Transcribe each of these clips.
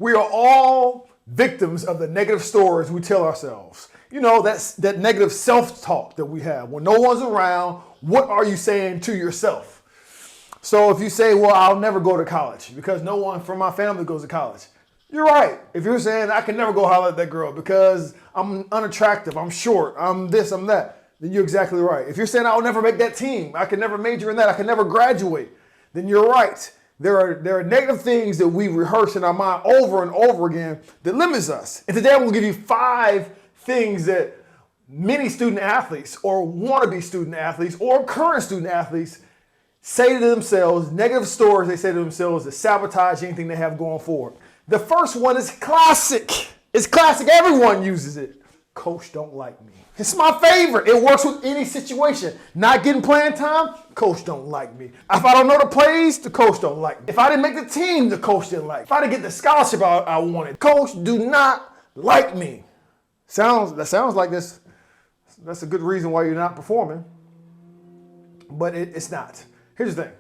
We are all victims of the negative stories we tell ourselves. You know, that's that negative self-talk that we have. When no one's around, what are you saying to yourself? So if you say, well, I'll never go to college because no one from my family goes to college. You're right. If you're saying I can never go holler at that girl because I'm unattractive, I'm short, I'm this, I'm that, then you're exactly right. If you're saying I'll never make that team, I can never major in that, I can never graduate, then you're right. There are negative things that we rehearse in our mind over and over again that limits us. And today I'm going to give you 5 things that many student athletes or wannabe student athletes or current student athletes say to themselves, negative stories they say to themselves that sabotage anything they have going forward. The first one is classic. It's classic. Everyone uses it. Coach don't like me. It's my favorite. It works with any situation. Not getting playing time, coach don't like me. If I don't know the plays, the coach don't like me. If I didn't make the team, the coach didn't like me. If I didn't get the scholarship I wanted, coach do not like me. That sounds like this. That's a good reason why you're not performing, but it's not. Here's the thing.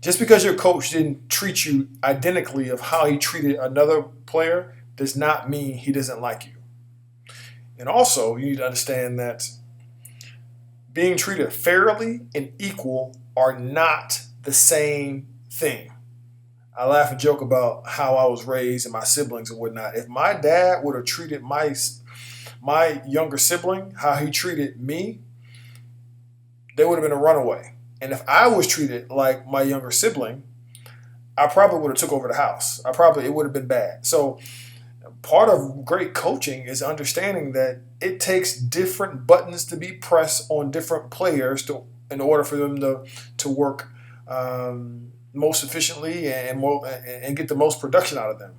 Just because your coach didn't treat you identically of how he treated another player does not mean he doesn't like you. And also, you need to understand that being treated fairly and equal are not the same thing. I laugh and joke about how I was raised and my siblings and whatnot. If my dad would have treated my younger sibling how he treated me, they would have been a runaway. And if I was treated like my younger sibling, I probably would have took over the house. It would have been bad. So part of great coaching is understanding that it takes different buttons to be pressed on different players in order for them to work most efficiently and get the most production out of them.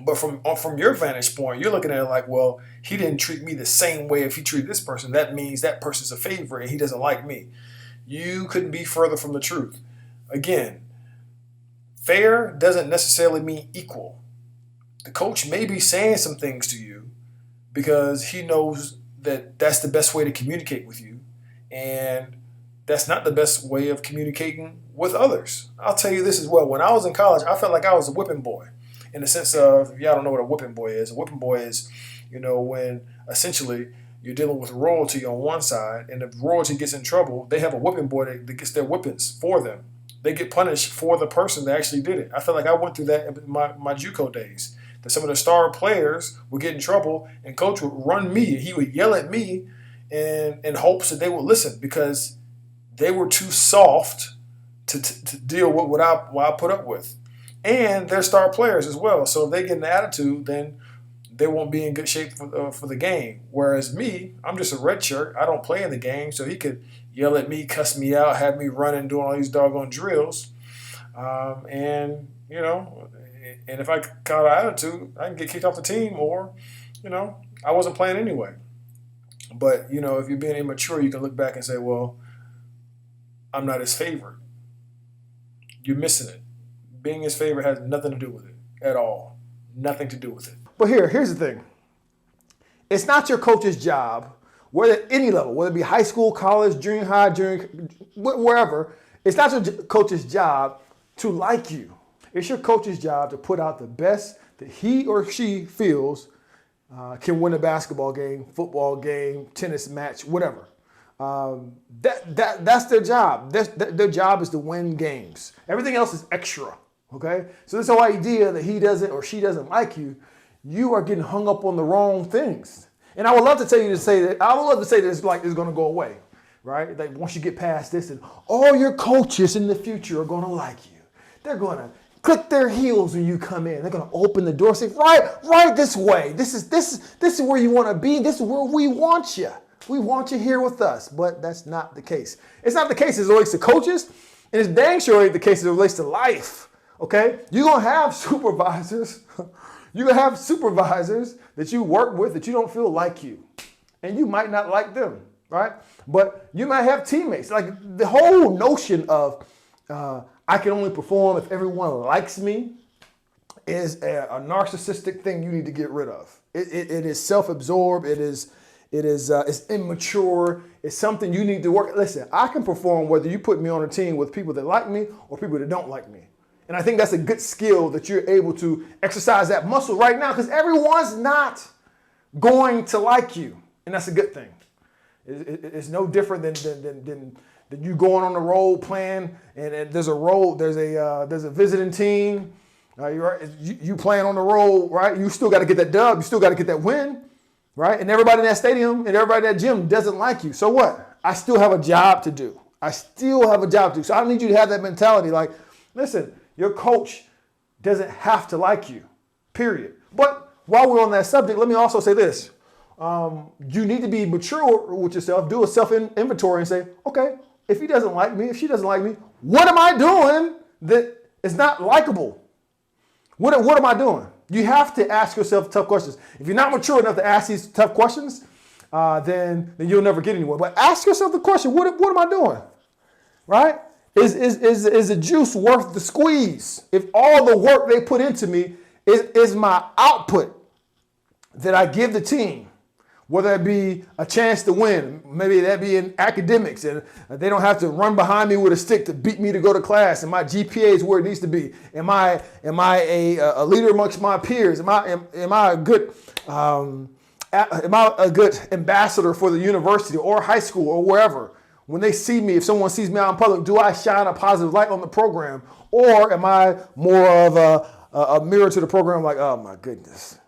But from your vantage point, you're looking at it like, well, he didn't treat me the same way if he treated this person. That means that person's a favorite and he doesn't like me. You couldn't be further from the truth. Again, fair doesn't necessarily mean equal. The coach may be saying some things to you because he knows that that's the best way to communicate with you. And that's not the best way of communicating with others. I'll tell you this as well. When I was in college, I felt like I was a whipping boy. In the sense of, if y'all don't know what a whipping boy is, when essentially you're dealing with royalty on one side, and if royalty gets in trouble, they have a whipping boy that gets their whippings for them. They get punished for the person that actually did it. I feel like I went through that in my JUCO days. That some of the star players would get in trouble, and coach would run me. He would yell at me in hopes that they would listen because they were too soft to deal with what I put up with. And they're star players as well. So if they get an attitude, then they won't be in good shape for the game. Whereas me, I'm just a red shirt. I don't play in the game. So he could yell at me, cuss me out, have me running, doing all these doggone drills. And if I caught an attitude, I can get kicked off the team or, I wasn't playing anyway. But, if you're being immature, you can look back and say, well, I'm not his favorite. You're missing it. Being his favorite has nothing to do with it at all. Nothing to do with it. But here's the thing. It's not your coach's job, whether at any level, whether it be high school, college, junior high, wherever, it's not your coach's job to like you. It's your coach's job to put out the best that he or she feels can win a basketball game, football game, tennis match, whatever. That's their job. Their job is to win games. Everything else is extra. Okay? So this whole idea that he doesn't or she doesn't like you, you are getting hung up on the wrong things. And I would love to say that it's like it's going to go away, right? Like once you get past this, and all your coaches in the future are going to like you. They're going to click their heels when you come in. They're going to open the door, and say, right this way. This is where you want to be. This is where we want you. We want you here with us. But that's not the case. It's not the case as it relates to coaches, and it's dang sure ain't the case as it relates to life. Okay? You're going to have supervisors. You're going to have supervisors that you work with that you don't feel like you. And you might not like them, right? But you might have teammates. Like the whole notion of I can only perform if everyone likes me is a narcissistic thing you need to get rid of. It is self-absorbed. It's immature. It's something you need to work. Listen, I can perform whether you put me on a team with people that like me or people that don't like me. And I think that's a good skill that you're able to exercise that muscle right now because everyone's not going to like you. And that's a good thing. It's no different than you going on the road playing and there's a visiting team. You playing on the road, right? You still got to get that dub. You still got to get that win, right? And everybody in that stadium and everybody in that gym doesn't like you. So what? I still have a job to do. So I need you to have that mentality like, listen, your coach doesn't have to like you, period. But while we're on that subject, let me also say this. You need to be mature with yourself, do a self-inventory and say, okay, if he doesn't like me, if she doesn't like me, what am I doing that is not likable? What am I doing? You have to ask yourself tough questions. If you're not mature enough to ask these tough questions, then you'll never get anywhere. But ask yourself the question, what am I doing? Right? Is the juice worth the squeeze? If all the work they put into me is my output that I give the team, whether it be a chance to win, maybe that be in academics, and they don't have to run behind me with a stick to beat me to go to class, and my GPA is where it needs to be. Am I a leader amongst my peers? Am I a good ambassador for the university or high school or wherever? When they see me, if someone sees me out in public, do I shine a positive light on the program, or am I more of a mirror to the program? Like, oh my goodness,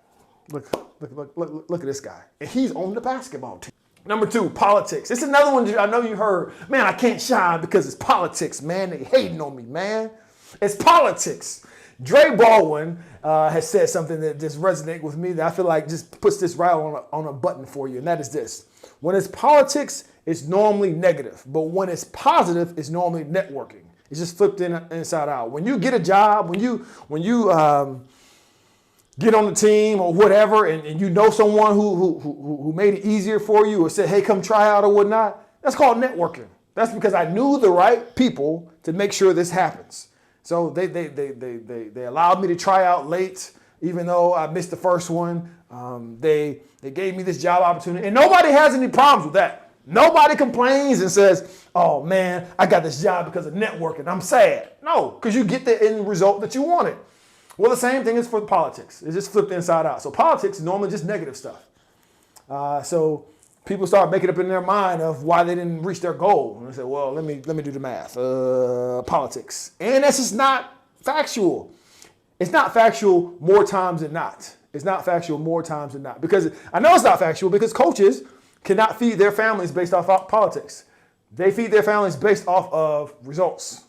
look at this guy. And he's on the basketball team. Number 2, politics. It's another one I know you heard. Man, I can't shine because it's politics, man. They hating on me, man. It's politics. Dre Baldwin has said something that just resonates with me that I feel like just puts this right on a button for you, and that is this. When it's politics, it's normally negative. But when it's positive, it's normally networking. It's just flipped inside out. When you get a job, when you get on the team or whatever, and you know someone who made it easier for you or said, hey, come try out or whatnot, that's called networking. That's because I knew the right people to make sure this happens. So they allowed me to try out late, even though I missed the first one. They gave me this job opportunity, and nobody has any problems with that. Nobody complains and says, oh man, I got this job because of networking. I'm sad. No, because you get the end result that you wanted. Well, the same thing is for politics. It's just flipped inside out. So politics is normally just negative stuff. So people start making up in their mind of why they didn't reach their goal. And they say, well, let me do the math. Politics. And that's just not factual. It's not factual more times than not. It's not factual more times than not. Because I know it's not factual because coaches cannot feed their families based off of politics. They feed their families based off of results,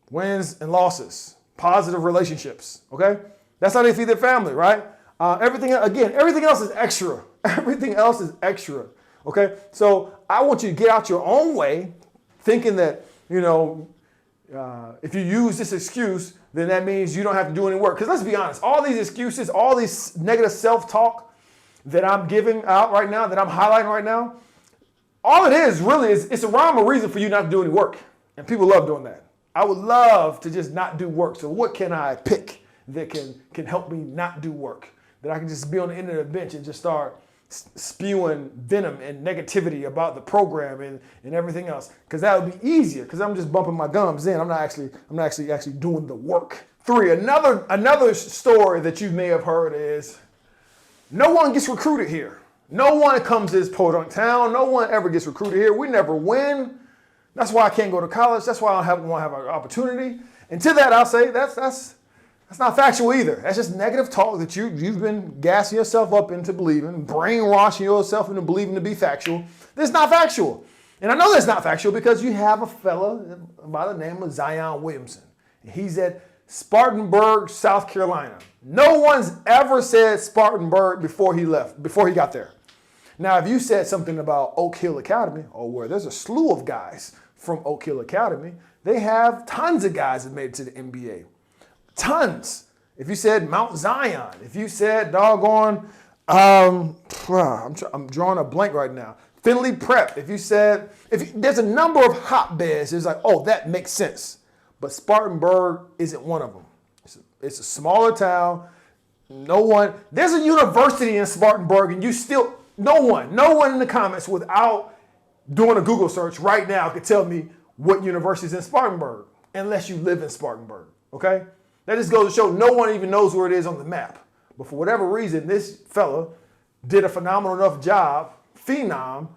wins and losses, positive relationships, okay? That's how they feed their family, right? Everything else is extra. Everything else is extra, okay? So I want you to get out your own way thinking that, if you use this excuse, then that means you don't have to do any work. Because let's be honest, all these excuses, all these negative self-talk that I'm giving out right now, that I'm highlighting right now, all it is really is it's a rhyme or reason for you not to do any work. And people love doing that. I would love to just not do work. So what can I pick that can help me not do work? That I can just be on the end of the bench and just start spewing venom and negativity about the program and everything else. Because that would be easier because I'm just bumping my gums in. I'm not actually doing the work. 3, another story that you may have heard is no one gets recruited here. No one comes to this podunk town. No one ever gets recruited here. We never win. That's why I can't go to college. That's why I don't want to have an opportunity. And to that, I'll say that's not factual either. That's just negative talk that you've been gassing yourself up into believing, brainwashing yourself into believing to be factual. That's not factual. And I know that's not factual because you have a fella by the name of Zion Williamson. He's at Spartanburg, South Carolina. No one's ever said Spartanburg before he got there. Now, if you said something about Oak Hill Academy, or where there's a slew of guys from Oak Hill Academy, they have tons of guys that made it to the NBA. Tons. If you said Mount Zion, if you said doggone, I'm drawing a blank right now. Finley Prep, there's a number of hotbeds, it's like, oh, that makes sense. But Spartanburg isn't one of them. It's a smaller town. There's a university in Spartanburg and no one in the comments without doing a Google search right now could tell me what university is in Spartanburg unless you live in Spartanburg. Okay? That just goes to show no one even knows where it is on the map. But for whatever reason, this fella did a phenomenal enough job, phenom,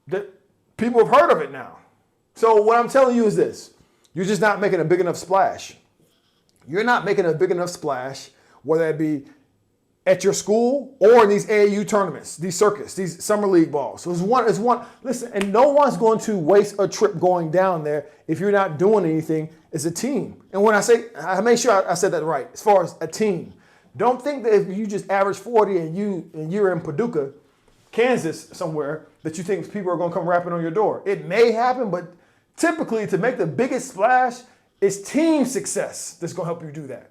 that people have heard of it now. So what I'm telling you is this. You're just not making a big enough splash. You're not making a big enough splash, whether it be at your school or in these AAU tournaments, these circuits, these summer league balls. So it's one, listen, and no one's going to waste a trip going down there if you're not doing anything as a team. And when I say, I make sure I said that right, as far as a team. Don't think that if you just average 40 and you're in Paducah, Kansas somewhere, that you think people are going to come rapping on your door. It may happen, but typically to make the biggest splash, it's team success that's going to help you do that.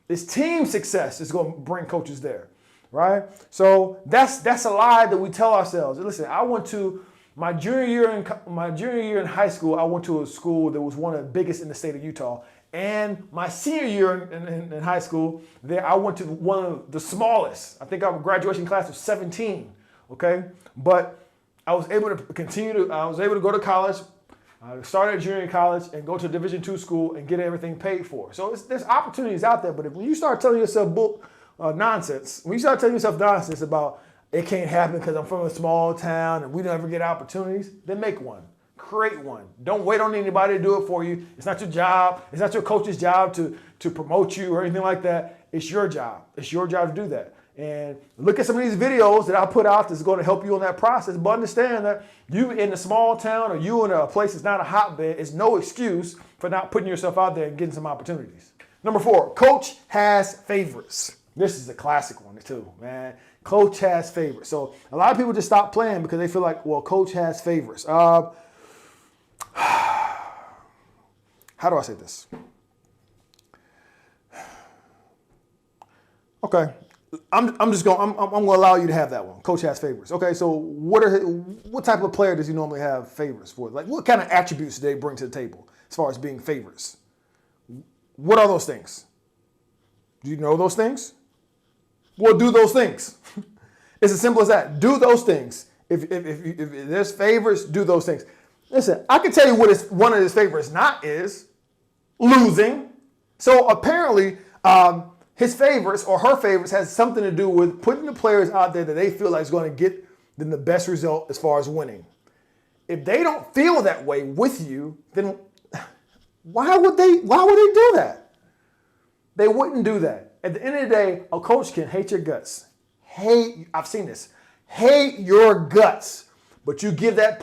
It's team success that's going to bring coaches there, right? So that's a lie that we tell ourselves. Listen, I went to my junior year in high school. I went to a school that was one of the biggest in the state of Utah. And my senior year in high school, there I went to one of the smallest. I think our graduation class was 17. Okay, but I was able to I was able to go to college. I started at junior college and go to a Division II school and get everything paid for. So there's opportunities out there, but when you start telling yourself nonsense, when you start telling yourself nonsense about it can't happen because I'm from a small town and we never get opportunities, then make one. Create one. Don't wait on anybody to do it for you. It's not your job. It's not your coach's job to promote you or anything like that. It's your job. It's your job to do that. And look at some of these videos that I put out that's going to help you in that process. But understand that you in a small town or you in a place that's not a hotbed is no excuse for not putting yourself out there and getting some opportunities. Number 4, coach has favorites. This is a classic one too, man. Coach has favorites. So a lot of people just stop playing because they feel like, well, coach has favorites. How do I say this? Okay. I'm going to allow you to have that one. Coach has favorites. Okay, so what type of player does he normally have favorites for? Like, what kind of attributes do they bring to the table as far as being favorites? What are those things? Do you know those things? Well, do those things. It's as simple as that. Do those things. If there's favorites, do those things. Listen, I can tell you what one of his favorites not is losing. So apparently, his favorites or her favorites has something to do with putting the players out there that they feel like is going to get them the best result as far as winning. If they don't feel that way with you, then why would they do that? They wouldn't do that. At the end of the day, a coach can hate your guts. I've seen this. Hate your guts. But you give that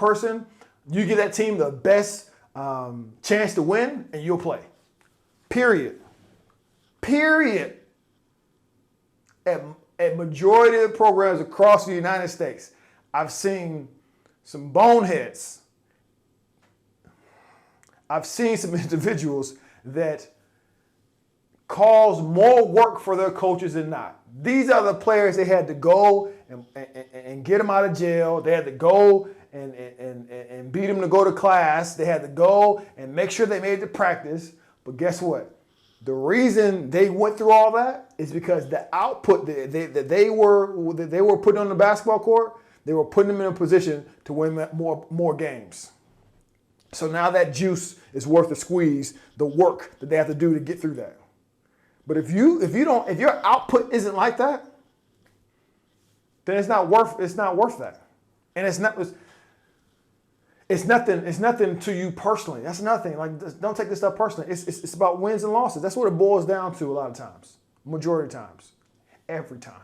team the best chance to win, and you'll play. Period. At majority of the programs across the United States, I've seen some boneheads. I've seen some individuals that cause more work for their coaches than not. These are the players they had to go and get them out of jail. They had to go and beat them to go to class. They had to go and make sure they made it to practice. But guess what? The reason they went through all that is because the output that they were putting on the basketball court, they were putting them in a position to win more games. So now that juice is worth the squeeze, the work that they have to do to get through that. But if your output isn't like that, then it's not worth that. And it's nothing to you personally. That's nothing. Like, don't take this stuff personally. It's about wins and losses. That's what it boils down to a lot of times. Majority of times. Every time.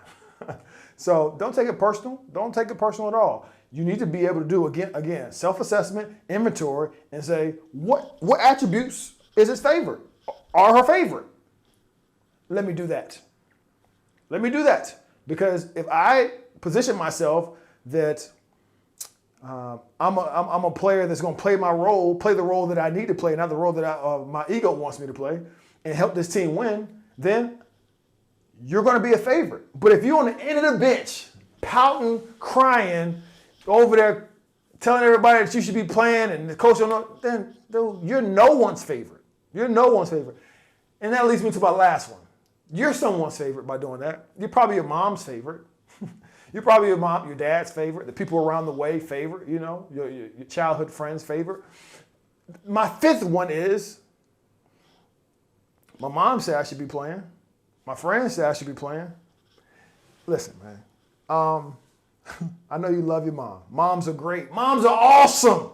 So don't take it personal. Don't take it personal at all. You need to be able to do, again, self-assessment, inventory, and say, what attributes is his favorite? Are her favorite? Let me do that. Because if I position myself that I'm a player that's going to play the role that I need to play, not the role that my ego wants me to play, and help this team win, then you're going to be a favorite. But if you're on the end of the bench, pouting, crying, over there telling everybody that you should be playing and the coach don't know, then you're no one's favorite. You're no one's favorite. And that leads me to my last one. You're someone's favorite by doing that. You're probably your mom's favorite. You're probably your dad's favorite, the people around the way favorite, your childhood friend's favorite. My 5th one is My mom said I should be playing. My friends said I should be playing. Listen, man. I know you love your mom. Moms are great. Moms are awesome.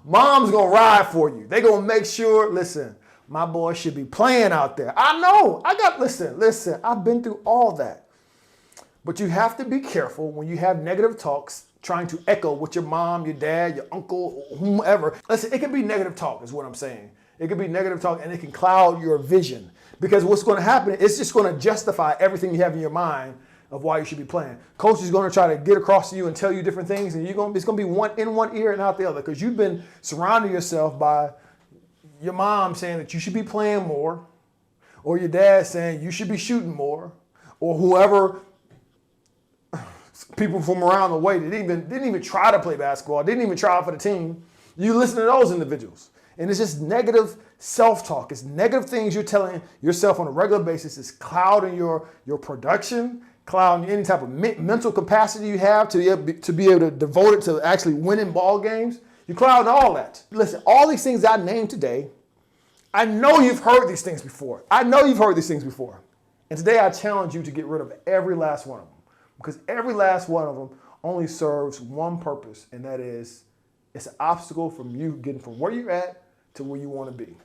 Mom's gonna ride for you. They gonna make sure, listen, my boy should be playing out there. I know. Listen, I've been through all that. But you have to be careful when you have negative talks trying to echo what your mom, your dad, your uncle, whomever. Listen, it can be negative talk is what I'm saying. It can be negative talk and it can cloud your vision. Because what's going to happen, it's just going to justify everything you have in your mind of why you should be playing. Coach is going to try to get across to you and tell you different things, and it's going to be one in one ear and out the other because you've been surrounding yourself by your mom saying that you should be playing more, or your dad saying you should be shooting more, or whoever, people from around the way that didn't even try to play basketball, didn't even try for the team. You listen to those individuals. And it's just negative self-talk. It's negative things you're telling yourself on a regular basis. It's clouding your production, clouding any type of mental capacity you have to be able to devote it to actually winning ball games. You're clouding all that. Listen, all these things I named today, I know you've heard these things before. And today I challenge you to get rid of every last one of them. Because every last one of them only serves one purpose, and that is it's an obstacle from you getting from where you're at to where you want to be.